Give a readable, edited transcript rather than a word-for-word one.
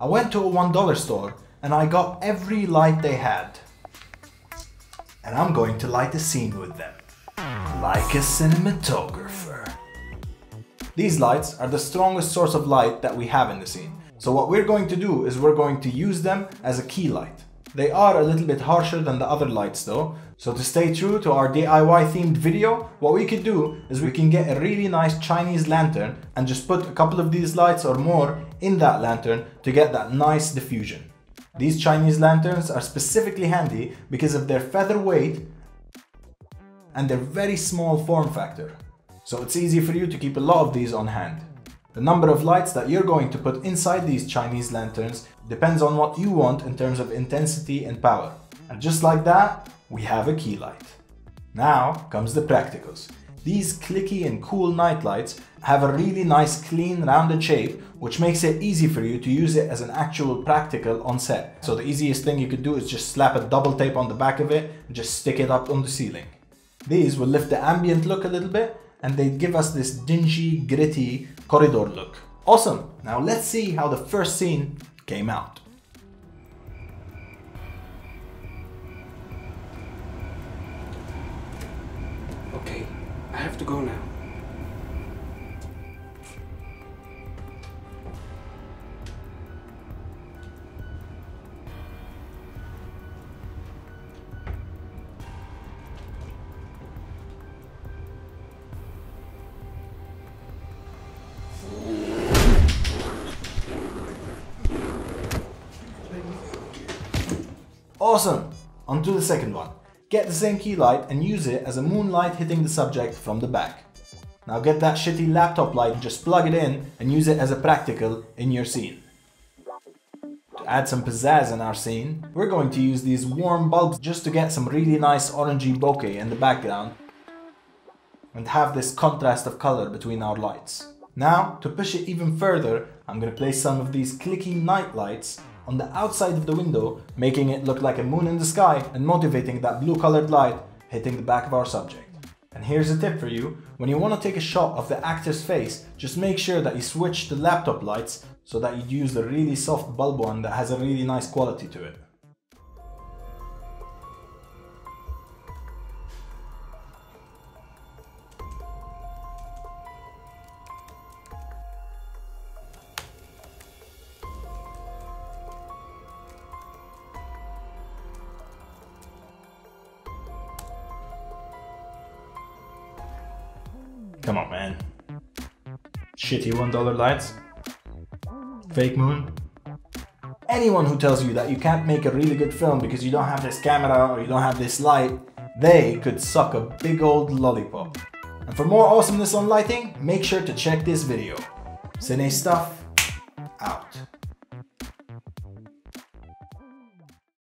I went to a $1 store and I got every light they had. And I'm going to light a scene with them, like a cinematographer. These lights are the strongest source of light that we have in the scene. So what we're going to do is we're going to use them as a key light. They are a little bit harsher than the other lights though. So to stay true to our DIY themed video, what we could do is we can get a really nice Chinese lantern and just put a couple of these lights or more in that lantern to get that nice diffusion. These Chinese lanterns are specifically handy because of their feather weight and their very small form factor. So it's easy for you to keep a lot of these on hand. The number of lights that you're going to put inside these Chinese lanterns depends on what you want in terms of intensity and power. And just like that, we have a key light. Now comes the practicals. These clicky and cool night lights have a really nice clean rounded shape, which makes it easy for you to use it as an actual practical on set. So the easiest thing you could do is just slap a double tape on the back of it and just stick it up on the ceiling. These will lift the ambient look a little bit and they give us this dingy, gritty corridor look. Awesome! Now let's see how the first scene came out. Okay, I have to go now. Awesome! On to the second one. Get the same key light and use it as a moonlight hitting the subject from the back. Now get that shitty laptop light and just plug it in and use it as a practical in your scene. To add some pizzazz in our scene, we're going to use these warm bulbs just to get some really nice orangey bokeh in the background and have this contrast of color between our lights. Now, to push it even further, I'm going to place some of these clicky night lights on the outside of the window, making it look like a moon in the sky and motivating that blue colored light hitting the back of our subject. And here's a tip for you: when you want to take a shot of the actor's face, just make sure that you switch the laptop lights so that you use the really soft bulb one that has a really nice quality to it. Come on, man. Shitty $1 lights? Fake moon? Anyone who tells you that you can't make a really good film because you don't have this camera or you don't have this light, they could suck a big old lollipop. And for more awesomeness on lighting, make sure to check this video. CineStuff